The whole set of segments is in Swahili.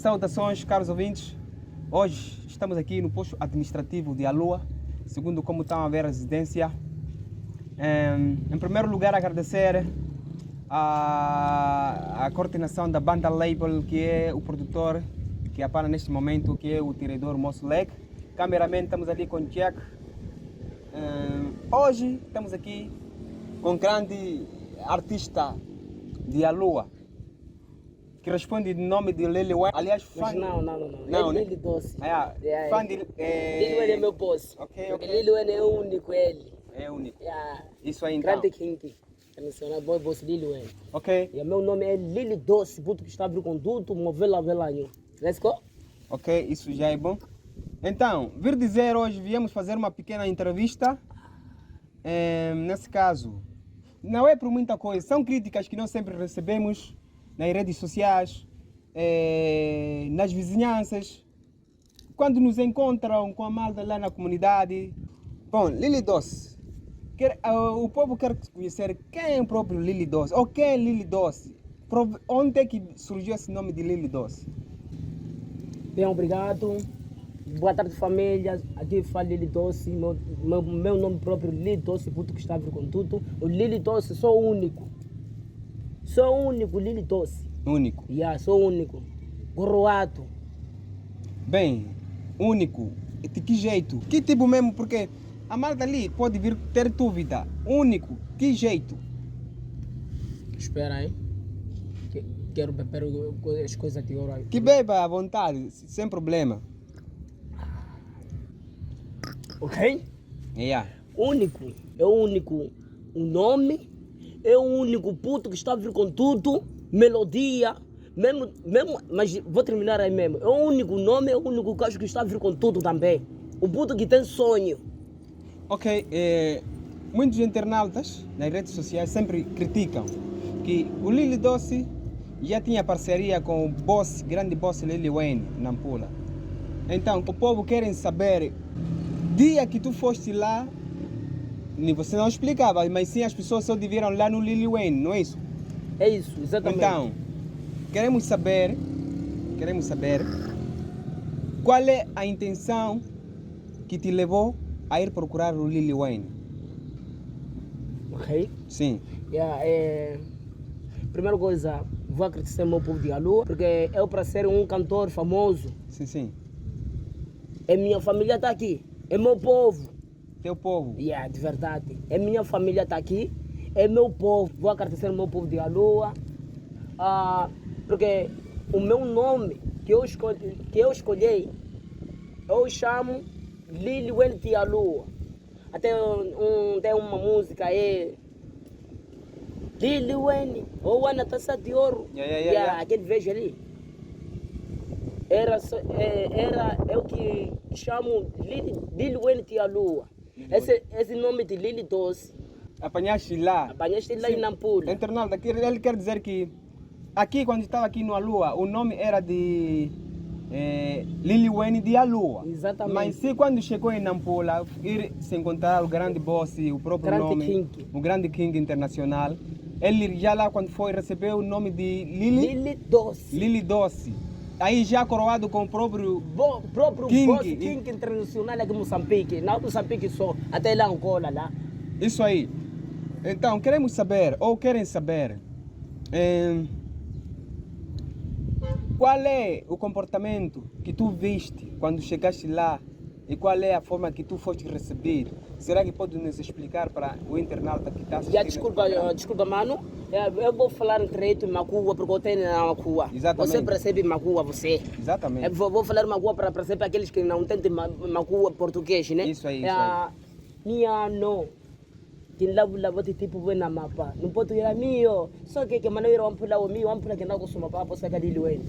Saudações, caros ouvintes. Hoje estamos aqui no posto administrativo de Alua, segundo como estão a ver a residência. Em primeiro lugar, agradecer a coordenação da banda Label, que é o produtor que apara neste momento, que é o tirador Moço Leg. Cameraman, estamos ali com o Jack. Hoje estamos aqui com um grande artista de Alua, que responde no nome de Lil Wayne. Aliás, fã... Não, né? Lil Doce. Fã de... Lil Wayne é meu boss. Ok. Porque Lil Wayne é único, ele. É único. Yeah. Isso aí, então. Grande King. Internacional boy boss Lil Wayne. Ok. E meu nome é Lil Doce, puto que está abrindo conduto, movela velanho. Let's go. Ok, isso já é bom. Então, vir dizer hoje, viemos fazer uma pequena entrevista. Nesse caso, não é por muita coisa, são críticas que nós sempre recebemos nas redes sociais, nas vizinhanças, quando nos encontram com a malta lá na comunidade. Bom, Lil Doce, o povo quer conhecer quem é o próprio Lil Doce, ou quem é Lil Doce, onde é que surgiu esse nome de Lil Doce? Bem, obrigado. Boa tarde, família. Aqui fala Lil Doce, meu nome próprio Lil Doce, puto que está abrindo conduto. O Lil Doce, sou único. Sou único, Lil Doce. Único. Sou único. Coroado. Bem, único. De que jeito? Que tipo mesmo? Porque a malta ali pode vir ter dúvida. Único. Que jeito? Espera aí. Quero beber as coisas de ouro aí. Que beba à vontade, sem problema. Ok? Único. É o único. O nome é o único puto que está a vir com tudo. Melodia. Mesmo, mas vou terminar aí mesmo. É o único nome, é o único caso que está a vir com tudo também. O puto que tem sonho. Ok, muitos internautas nas redes sociais sempre criticam que o Lil Doce já tinha parceria com o boss, grande boss Lil Wayne, Nampula. Então, o povo quer saber, dia que tu foste lá, você não explicava, mas sim as pessoas só te viram lá no Lil Wayne, não é isso? É isso, exatamente. Então, queremos saber qual é a intenção que te levou a ir procurar o Lil Wayne. Ok? Sim. Primeira coisa, vou agradecer ao meu povo de Alua, porque eu, para ser um cantor famoso, Sim. minha família está aqui, é meu povo. Teu povo. De verdade. Minha família está aqui, é meu povo. Vou agradecer ao meu povo de Alua, porque o meu nome que eu escolhi, eu chamo Lil Wayne de Alua. Até tem uma música aí, Lil Wayne, ou Ana Taça de Ouro. Aquele vejo ali. Era eu que chamo Lil Wayne de Alua. Esse nome de Lil Doce. Apanhaste lá Em Nampula. Internauta, ele quer dizer que aqui, quando estava aqui no Alua, o nome era de Lil Wayne de Alua. Exatamente. Mas se quando chegou em Nampula, ir se encontrar o grande boss, o próprio Grande nome, King. o grande King internacional, ele já lá quando foi recebeu o nome de Lil Doce. Lil Doce. Aí já coroado com o próprio King. Boss King internacional aqui em Moçambique. Não Moçambique só, até lá Angola lá. Isso aí. Então, querem saber, qual é o comportamento que tu viste quando chegaste lá e qual é a forma que tu foste receber? Será que pode nos explicar para o internauta que está assistindo? Desculpa, mano. Eu vou falar direito em Macua, porque eu tenho na Macua. Exatamente. Você percebe Macua, você? Exatamente. Eu vou falar Macua para perceber aqueles que não entendem Macua português, né? Isso aí. Minha não. Lavo tipo bem na mapa. Não pode ir a mim, só que mano ir um pula o meu, um pula que não gosto mapa, posso sacar Lil Wayne.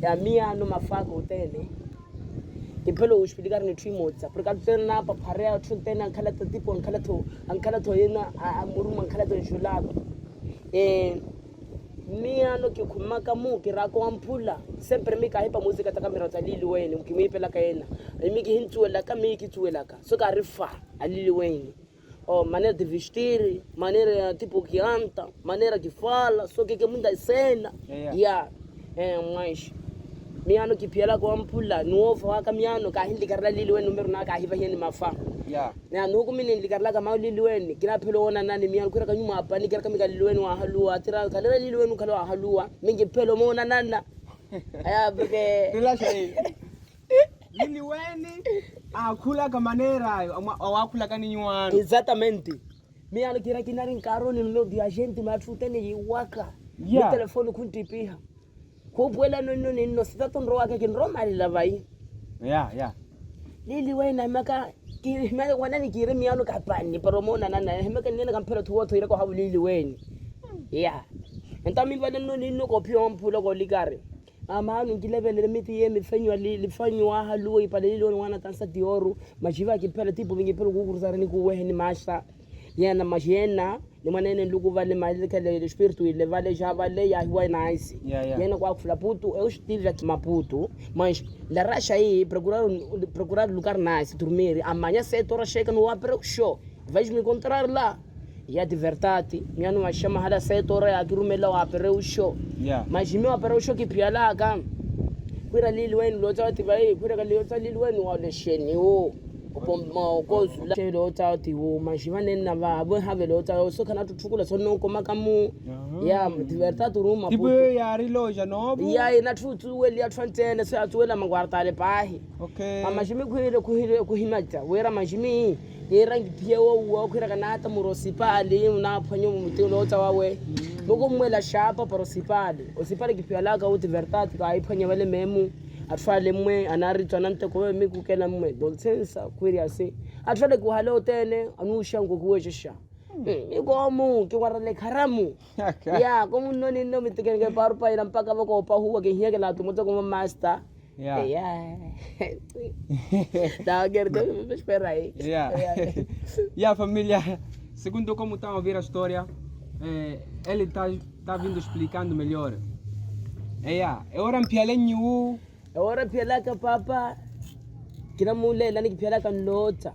A minha numa faca o tem, né? E pelo explicar no Timotza, porque a tem na paparea, tu tem na calata tipo an calato ina a muruma calato julado. Minha no que kumaka mu que rako ampula, sempre me cai para música ta câmera ta Lil Wayne, o que me pela caena. E me que hintu ela ka me que tu ela ka. So ka rifa a Lil Wayne. Maneira de vestir, maneira tipo que anda, maneira que fala, só que muita cena. Mas miano kipiala kwa mpula nuofa waka miano ka hindi karla liliweni numero na ka hiva hieni mafa na nuku mini likarla kama liliweni kila pelo ona nani miano kura kanyuma hapa ni kira kamika liliweni wa halua tira kalera liliweni kala wa halua mingi pelo mona nana aya beke relasha hii liliweni akula kamanera awakula kaninywana exatamente miano kira kinari nkaroni nulo di agenti matutene yiwaka ni telefoni kuntipiha kubwela no sitatonro wake kinro mali lavai lili wena maka kimele wana ni kire miano kapani promona nana hemeka nina kampero tuwo ire ko hawu lili weni entami vale no nino ko pio mpulo ko ligare amanu ngilebele miti yemi fenywa lifanywa haluwa ipale lili wana tansa dioru majiva kipele tipo vingipelo kukuruza ni kuweheni masha yana majena ni manene lugu vale mali kale espiritu ile vale já vale ya huwa nice yana kwa kufula putu eu estive aqui Maputo mas la racha aí procurar lugar nice dormir amanhã 7 horas chega no apre show vais me encontrar lá ya de verdade minha não chama hala 7 horas aqui rumela o apre show mas meu apre show que piala cá kwira lili wenu lota tibai kwira kali lota lili wenu wale sheni o opoma kozu la chelo tati wo majivane na ba abo have lota so kana tutukula so no koma kamu ya diverta turuma tipo ya riloja no ya ina tutu weli ya 20 so atuela mangwartale pahi amajimi kuhimata wera majimi era ngipie wo kwira kana hata municipali unaphanyo mutilo wawe boko mwela shapa municipali osipale kipiala ka utiverta aiphanya vale memu atfale mwe anaritwa nante ko mi kukela mwe dolsensa kwiriase atfale ku halo tene anusha ngokuwesha ikomu ke warale kharamu ya komu noni no mitikenge parpa ira mpaka bako pa huwa ke hiya ke la tumoto como master da gerdo espera aí família segundo como estão a ouvir a história ele tá vindo explicando melhor ora mpialenyu ora pialaka papa kila mule lani pialaka nlota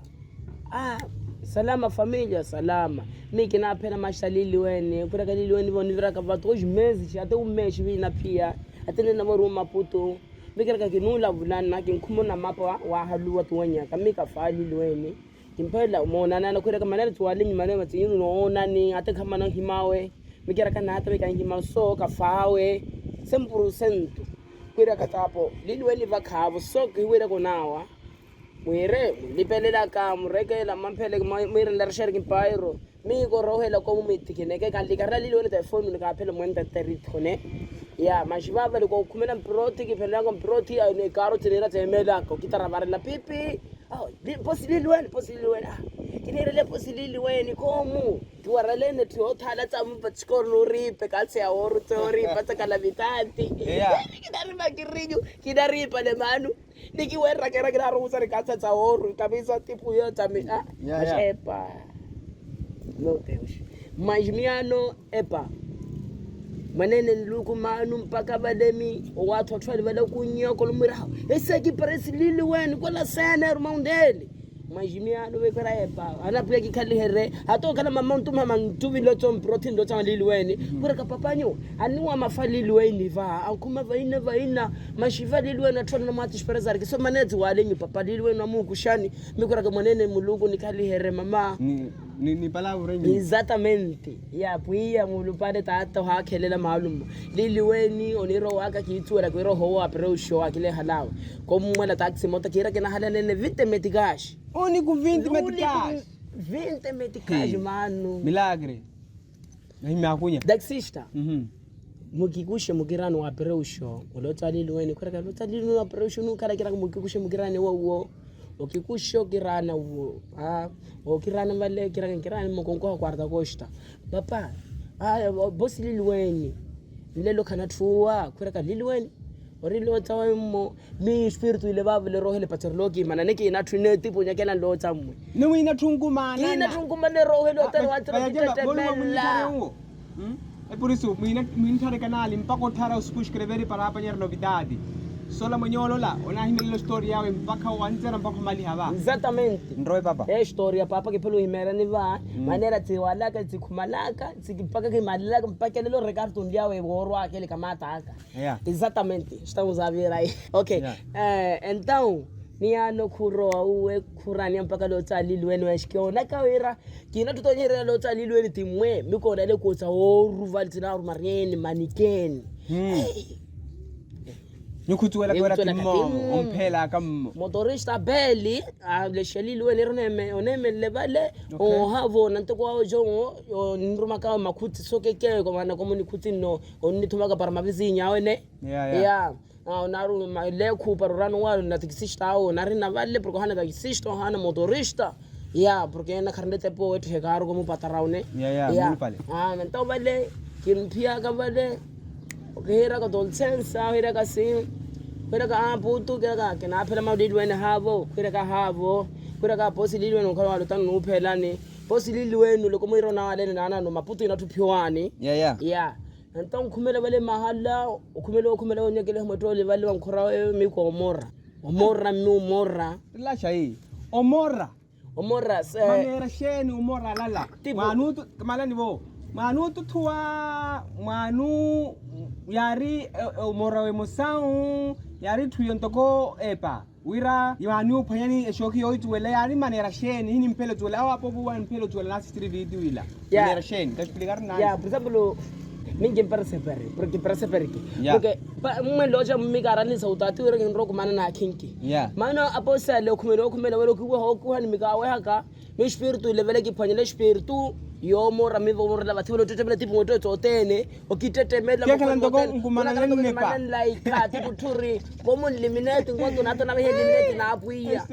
salama família salama mi kina pena mashalili weni kura kalili weni voni viraka vatu hoje meses até mês vina pia até na moru Maputo mikira kinula vulana kinkhumona mapa wa haluwa tuwanya kamika fali weni kimpela umona nana kura kama nani tuwalinyi mane matiyunu no nani até kama na himawe mikira kana hata mika hima so kafawe 100% kwira katapo lili weni vakhavo so kwira konawa mwire lipelela ka murekela mampele mwire ndarshare kimpairo mi ko rohela ko mumitikene ka likarla lili weni telefoni ni ka phela mwenta teritone ya majibaba liko kumena proti kipenda ko proti ne karo tinera temela ko kitarabara la pipi posilili weni kinere posilili weni komu tuwaralene tuothala tsamu patskor no ripe kalse ya oru tori patakala vitati kidariba kirinyu kidaripa le manu niki werra kera kira rusa ri katsa tsa oru kabisa tipu yo tami epa no Deus mas miano epa manene luku manu mpaka bademi watu watwali bala kunyoko lumira esaki presilili weni kola sana rumondeli majimiano wekora epa anapia kikali here atokana mama ntuvi loto protein loto liliweni kureka papanyo anuwa mafali liliweni va akuma vaina mashiva liliweni atona mati esperazar kiso manezi walenyi papa liliweni na Mungu shani mikora kama nene mulugu nikali here mama ni palavra nyi exatamente ya puia mulupade tata hakelela maalum liliweni oniro waka kiitwela kwero ho apre usho akile halawa komwela taxi mota kira kena halele vite metigash único 20 meticais mano milagre na kunya taxista mukikushe mugirano wa preusho ulota liliweni kwera ulota liliweni wa preusho nukara kira mukikushe mugirane wo okikusho kirana wo okirana vale kirana mukonko kwarta costa papa boss liliweni lelo kana tuwa kwera liliweni orilo tawemo mi espiritu ile baba le roho le paterlogi mananeke ina trine tipo nyakela lo tamwe no ina tungumana roho le otero watro kitetela é por isso mina thare canal mpako thara usku escrever para apanhar novidade sola mwenyolo la ona himelo story yawe mpaka uanzera mpaka mali haba Exatamente. Ndroe papa História papa que pelo himera ni va manera tiwalaka tikumalaka tikipaka que malaka mpaka lelo recarto ndia we borwa aquele kamata aka. Yeah. Exatamente. Estamos a ver aí. Okay. Yeah. Então niano kuroa uwe kurani mpaka lo tsalilweni washikona kawera kina tutonyera lo tsalilweni timwe mikona le kotsa o ruvali tsina rumareni manikeni. Nyukutwela kwera timmo umphela kammo motorista beli le shelilweni rineme oneme lebale o havo nantoko jongo nruma ka makuti sokeke ko mana komuni kutino onni thumaka para mavizinya wene yeah naru le ku parurano wa na taxista na rina vale porque hana taxista hana motorista porque na karnete po wetu hekaro como pataraune pale então vale kinpia ka vale hera ka dolcensa hera ka sim hera ka putu ka na phela mawdilweni havo hera ka havo hera ka posililweni ngalo walo tanu uphelani posililweni loko mo irona wale nana no maputu ina thuphiwani então khumela vale mahala khumela onyekele motole vale wankhora mikomora omora lasha hii omora manera sheni omora lala manutu malani bo manutu tuwa manu yari omora we mosau yari tuyontoko epa wira yanu panyani shoki yoitu wala yari manera sheni hini mpelo tuwala hapo buwa mpelo tuwala nasi street video ila manera sheni explicar nada por ejemplo ninguém persevera porque porque uma loja migara ni sautati ore nro kumana na kinki mana aposa le khumela wele ku hani migawe haka mi espiritu level ki phanyele espiritu yo mora mi vo mora bathi lo tetebela tipo ngoto tsotene okitetemela ke kana ndoko ngumana le nepa like ka tikuthuri komo eliminate ngoto nato na be eliminate na apuia